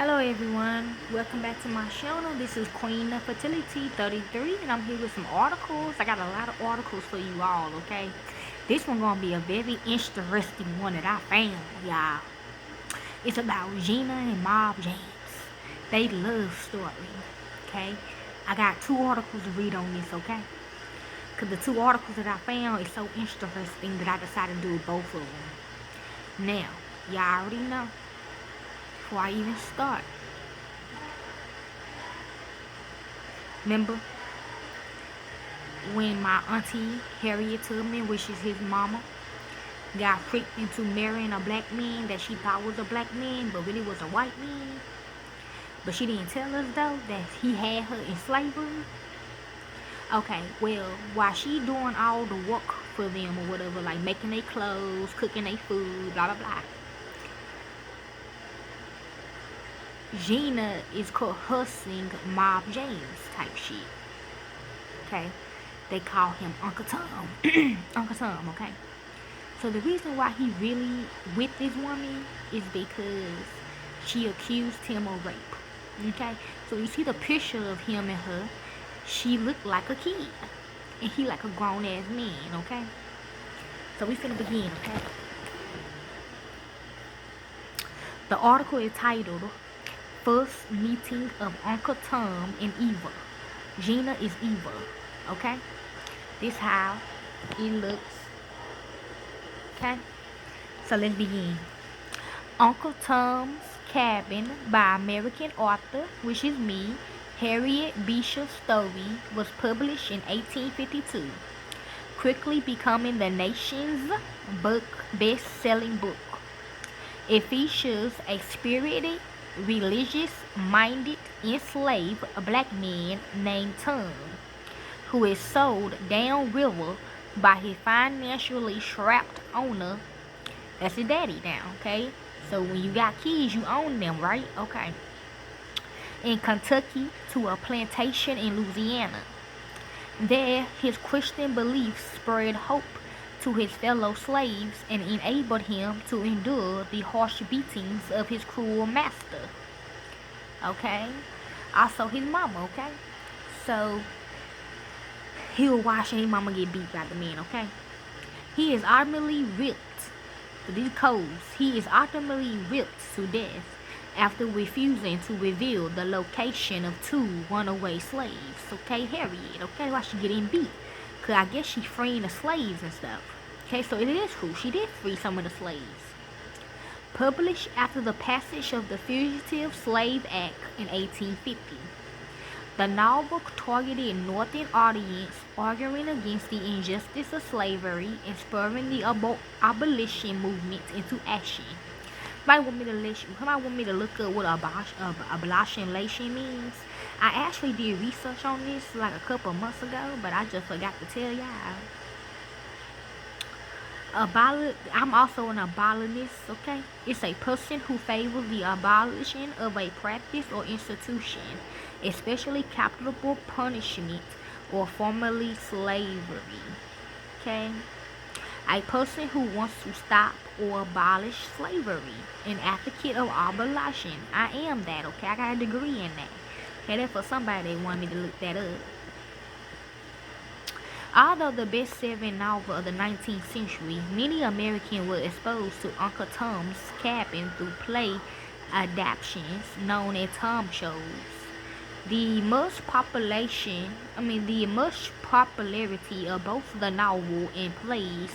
Hello everyone, welcome back to my channel. This is Queen of Fertility 33 and I'm here with some articles. I got a lot of articles for you all, okay? This one gonna be a very interesting one that I found, y'all. It's about Gina and Mob James. They love story, okay? I got two articles to read on this, okay? Because the two articles that I found is so interesting that I decided to do both of them. Now, y'all already know, before I even start, remember when my auntie Harriet Tubman, which is his mama, got tricked into marrying a black man that she thought was a black man but really was a white man? But she didn't tell us though that he had her in slavery. Okay, well, while she doing all the work for them or whatever, like making their clothes, cooking their food, blah blah blah, Gina is coercing Mob James type shit. Okay, they call him Uncle Tom. Uncle Tom, okay? So the reason why he really with this woman is because she accused him of rape. Okay, so you see the picture of him and her. She looked like a kid, and he like a grown ass man. Okay, so we finna begin. Okay, the article is titled "First Meeting of Uncle Tom and Eva." Gina is Eva. Okay, this how it looks. Okay, so let's begin. Uncle Tom's Cabin by American author, which is me, Harriet Beecher Stowe, was published in 1852, quickly becoming the nation's best-selling book. It features a spirited, religious-minded, enslaved black man named Tom, who is sold downriver by his financially strapped owner. That's his daddy now, okay? So when you got kids, you own them, right? Okay. In Kentucky to a plantation in Louisiana. There, his Christian beliefs spread hope to his fellow slaves and enabled him to endure the harsh beatings of his cruel master. Okay? Also his mama, okay? So, he was watching his mama get beat by the man, okay? He is ultimately ripped. For these codes, he is ultimately ripped to death after refusing to reveal the location of two runaway slaves. Okay, Harriet, okay, why she getting beat? Cause I guess she freeing the slaves and stuff. Okay, so it is true, she did free some of the slaves. Published after the passage of the Fugitive Slave Act in 1850. The novel targeted Northern audience arguing against the injustice of slavery and spurring the abolition movement into action. Somebody want me to look up what abolition means. I actually did research on this like a couple months ago, but I just forgot to tell y'all. I'm also an abolitionist, okay? It's a person who favors the abolition of a practice or institution, especially capital punishment or formerly slavery, okay? A person who wants to stop or abolish slavery, an advocate of abolition. I am that, okay? I got a degree in that. Okay, that's for somebody that wanted me to look that up. Although the best-selling novel of the 19th century, many Americans were exposed to Uncle Tom's Cabin through play adaptations known as Tom shows. The much popularity of both the novel and plays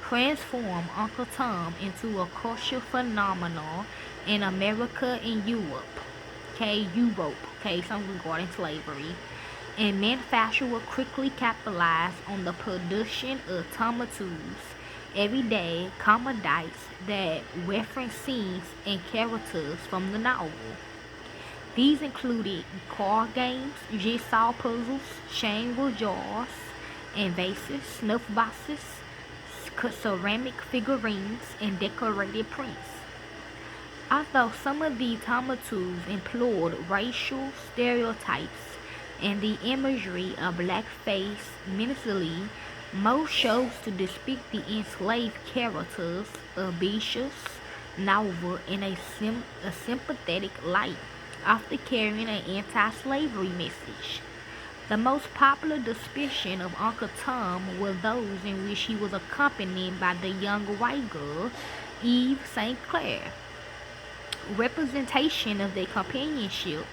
transformed Uncle Tom into a cultural phenomenon in America and Europe. Okay, something regarding slavery. And manufacturers quickly capitalized on the production of tomatoes, everyday commodities that reference scenes and characters from the novel. These included card games, jigsaw puzzles, chamber jars, and vases, snuff boxes, ceramic figurines, and decorated prints. Although some of the tomatoes employed racial stereotypes and the imagery of blackface minstrelsy, most chose to depict the enslaved characters of Beecher's novel in a sympathetic light, often carrying an anti-slavery message. The most popular depiction of Uncle Tom were those in which he was accompanied by the young white girl, Eve St. Clair. Representation of their companionship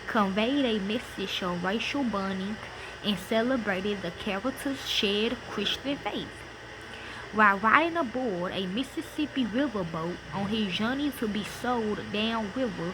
conveyed a message of racial bonding and celebrated the character's shared Christian faith. While riding aboard a Mississippi riverboat on his journey to be sold downriver,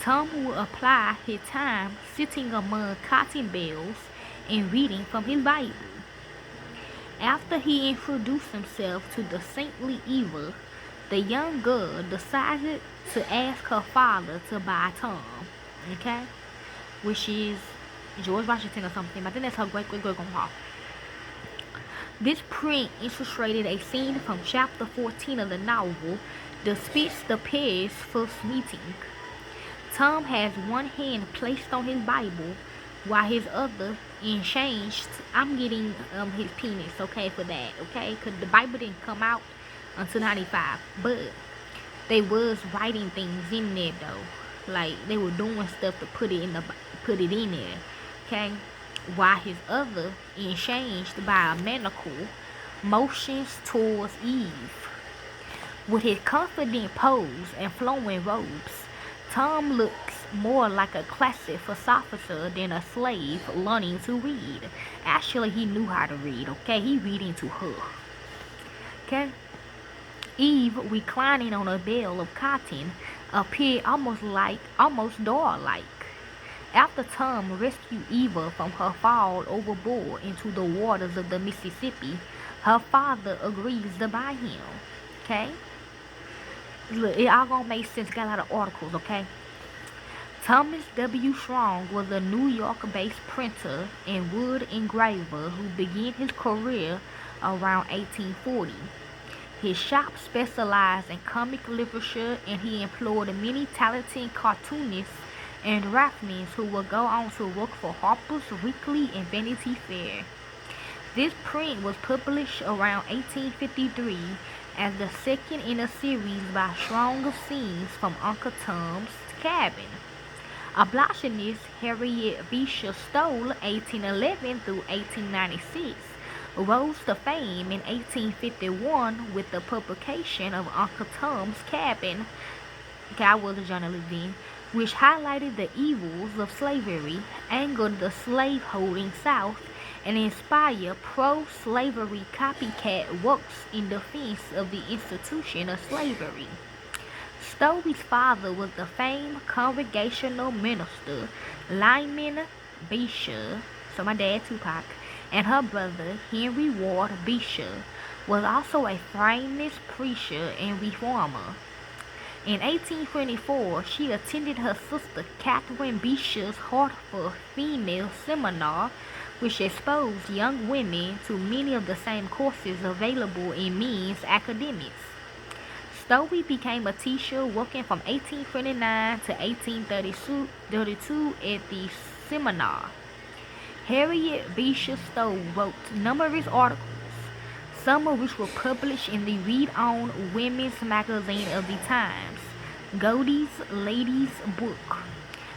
Tom would apply his time sitting among cotton bales and reading from his Bible. After he introduced himself to the saintly Eva, the young girl decided to ask her father to buy Tom, okay? Which is George Washington or something, but I think that's her great-great-great-grandpa. This print illustrated a scene from chapter 14 of the novel, depicts the pair's first meeting. Tom has one hand placed on his Bible, while his other enchanged. I'm getting his penis, okay, for that, okay? Because the Bible didn't come out until 95, but they was writing things in there though. Like they were doing stuff to put it in there, okay? While his other, enchanged by a manacle, motions towards Eve. With his confident pose and flowing robes, Tom looks more like a classic philosopher than a slave learning to read. Actually, he knew how to read, okay? He reading to her, okay? Eve, reclining on a bale of cotton, appeared almost doll-like. After Tom rescued Eva from her fall overboard into the waters of the Mississippi, her father agrees to buy him. Okay? Look, it all gonna make sense. Got a lot of articles, okay? Thomas W. Strong was a New York-based printer and wood engraver who began his career around 1840. His shop specialized in comic literature, and he employed many talented cartoonists and draughtsmen who would go on to work for Harper's Weekly and Vanity Fair. This print was published around 1853 as the second in a series by Strong of Scenes from Uncle Tom's Cabin. Abolitionist Harriet Beecher Stowe, 1811 through 1896, rose to fame in 1851 with the publication of Uncle Tom's Cabin. I was a journalist then, which highlighted the evils of slavery, angered the slaveholding South, and inspired pro-slavery copycat works in defense of the institution of slavery. Stowe's father was the famed Congregational minister Lyman Beecher, so my dad Tupac, and her brother Henry Ward Beecher was also a famous preacher and reformer. In 1824, she attended her sister Catherine Beecher's Hartford Female Seminar, which exposed young women to many of the same courses available in men's academics. Stowe became a teacher working from 1829 to 1832 at the seminar. Harriet Beecher Stowe wrote numerous articles, some of which were published in the Read On women's magazine of the times, Godey's Ladies Book.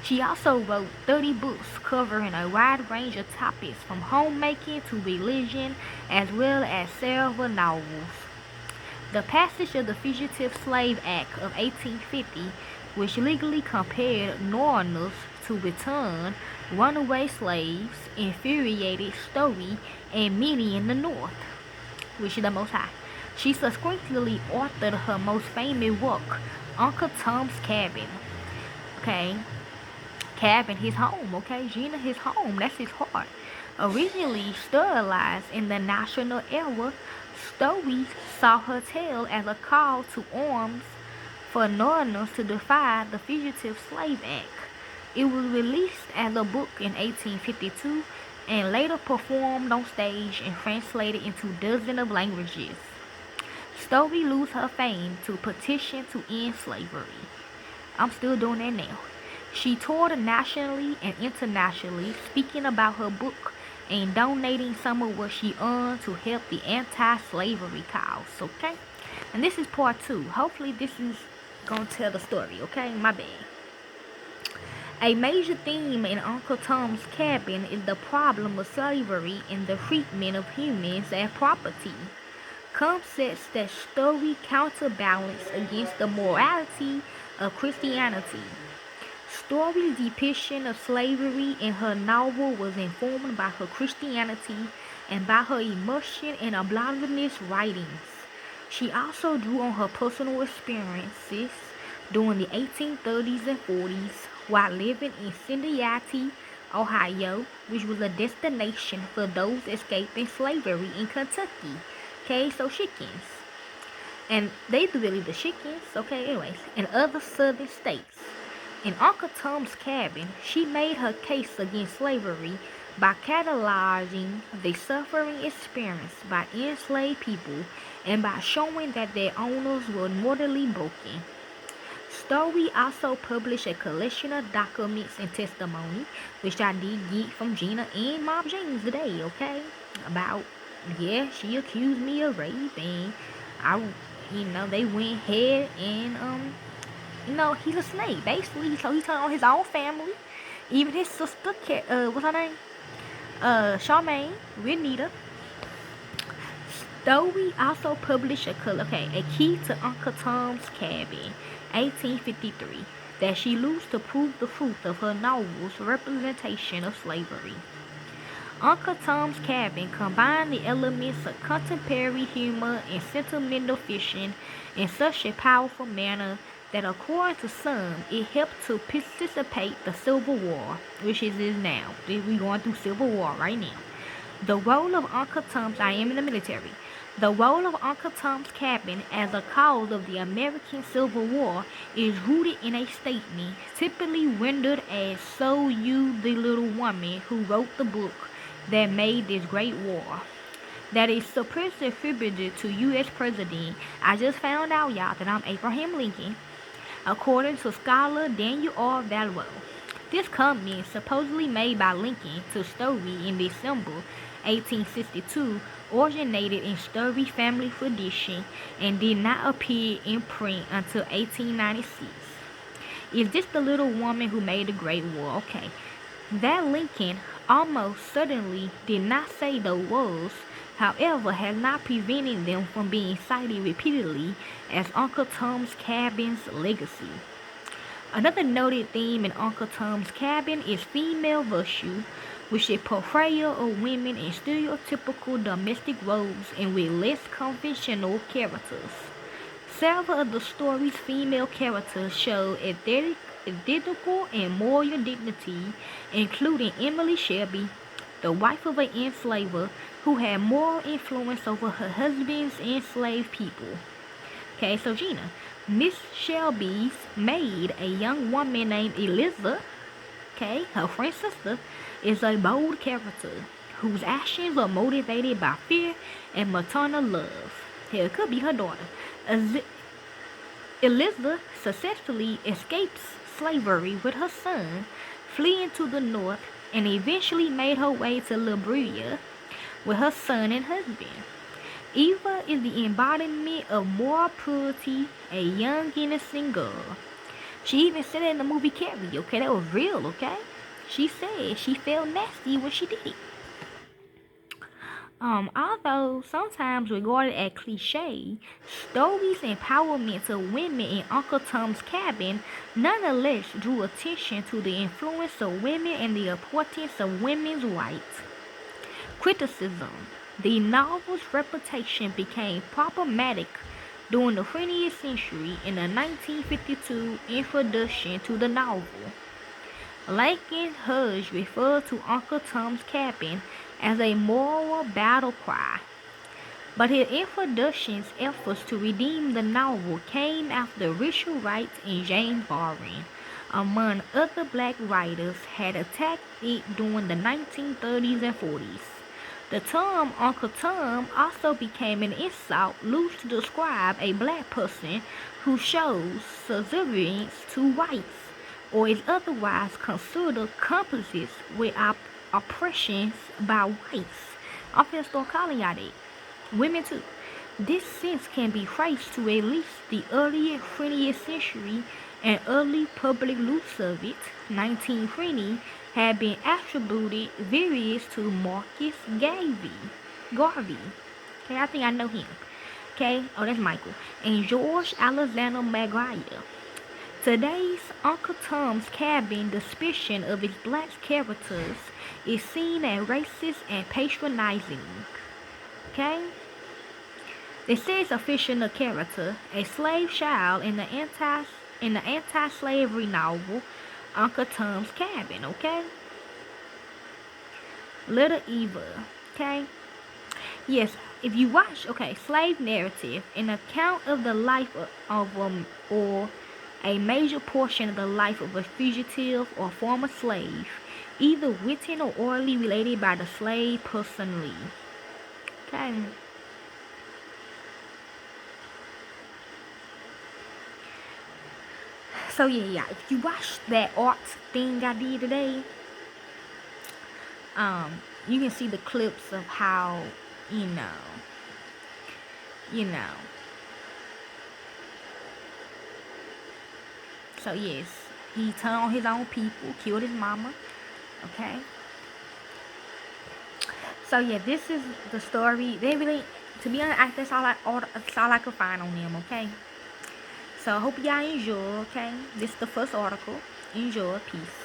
She also wrote 30 books covering a wide range of topics from homemaking to religion, as well as several novels. The passage of the Fugitive Slave Act of 1850, which legally compelled Northerners to return runaway slaves, infuriated Stowe and many in the North, which is the Most High. She subsequently authored her most famous work, Uncle Tom's Cabin. Okay, cabin, his home. Okay, Gina, his home. That's his heart. Originally sterilized in the National era, Stowe saw her tale as a call to arms for Northerners to defy the Fugitive Slave Act. It was released as a book in 1852 and later performed on stage and translated into dozens of languages. Stowe lost her fame to petition to end slavery. I'm still doing that now. She toured nationally and internationally, speaking about her book and donating some of what she earned to help the anti-slavery cause, okay? And this is part 2. Hopefully this is gonna tell the story, okay? My bad. A major theme in Uncle Tom's Cabin is the problem of slavery and the treatment of humans as property. Concepts that story counterbalance against the morality of Christianity. Story's depiction of slavery in her novel was informed by her Christianity and by her immersion in abolitionist writings. She also drew on her personal experiences during the 1830s and 40s while living in Cincinnati, Ohio, which was a destination for those escaping slavery in Kentucky. Okay, so chickens. And they really the chickens, okay, anyways, in other southern states. In Uncle Tom's Cabin, she made her case against slavery by cataloging the suffering experienced by enslaved people and by showing that their owners were mortally broken. Story also published a collection of documents and testimony, which I did get from Gina and Mom James today, okay? About, yeah, she accused me of rape and they went ahead and, he's a snake, basically. So he turned on his own family. Even his sister, what's her name? Charmaine, Renita. Stowe also published a key to Uncle Tom's Cabin, 1853, that she used to prove the truth of her novel's representation of slavery. Uncle Tom's Cabin combined the elements of contemporary humor and sentimental fiction in such a powerful manner that according to some, it helped to participate the Civil War, which it is now. We're going through Civil War right now. The role of Uncle Tom's, I am in the military. The role of Uncle Tom's Cabin as a cause of the American Civil War is rooted in a statement typically rendered as "So you, the little woman who wrote the book that made this great war," that is supposedly attributed to U.S. President. I just found out, y'all, that I'm Abraham Lincoln, according to scholar Daniel R. Vallow. This comment, supposedly made by Lincoln to Story in December 1862, originated in Story family tradition and did not appear in print until 1896. Is this the little woman who made the Great War? Okay. That Lincoln almost certainly did not say the words, however, has not prevented them from being cited repeatedly as Uncle Tom's Cabin's legacy. Another noted theme in Uncle Tom's Cabin is female virtue, which is portrayal of women in stereotypical domestic roles and with less conventional characters. Several of the story's female characters show ethical and moral dignity, including Emily Shelby, the wife of an enslaver who had moral influence over her husband's enslaved people. Okay, so Gina. Miss Shelby's maid, a young woman named Elizabeth, okay, her friend's sister, is a bold character whose actions are motivated by fear and maternal love. Here, it could be her daughter. Elizabeth successfully escapes slavery with her son, fleeing to the north, and eventually made her way to Liberia with her son and husband. Eva is the embodiment of moral purity, a young innocent girl. She even said it in the movie Carrie, okay? That was real, okay? She said she felt nasty when she did it. Although sometimes regarded as cliche, Story's empowerment of women in Uncle Tom's Cabin nonetheless drew attention to the influence of women and the importance of women's rights. Criticism. The novel's reputation became problematic during the 20th century in the 1952 introduction to the novel. Lincoln Hudge referred to Uncle Tom's Cabin as a moral battle cry, but his introduction's efforts to redeem the novel came after Richard Wright and James Barron, among other black writers, had attacked it during the 1930s and 40s. The term Uncle Tom also became an insult used to describe a black person who shows subservience to whites or is otherwise considered complicit with oppressions by whites. I'm finna start calling y'all that. Women too. This sense can be traced to at least the early 20th century. An early public use of it, 1920, had been attributed various to Marcus Garvey. Okay, I think I know him. Okay, oh, that's Michael. And George Alexander McGuire. Today's Uncle Tom's Cabin depiction of its black characters is seen as racist and patronizing. Okay? They say it's a fictional character, a slave child in the anti-slavery novel Uncle Tom's Cabin, okay? Little Eva, okay? Yes, if you watch, okay, Slave Narrative, an account of the life or a major portion of the life of a fugitive or former slave, either written or orally related by the slave personally. Okay. So yeah, if you watch that art thing I did today, you can see the clips of how, you know. So yes, he turned on his own people, killed his mama. Okay. So yeah, this is the story. They really, to be honest, that's all I could find on them. Okay. So I hope y'all enjoy. Okay, this is the first article. Enjoy. Peace.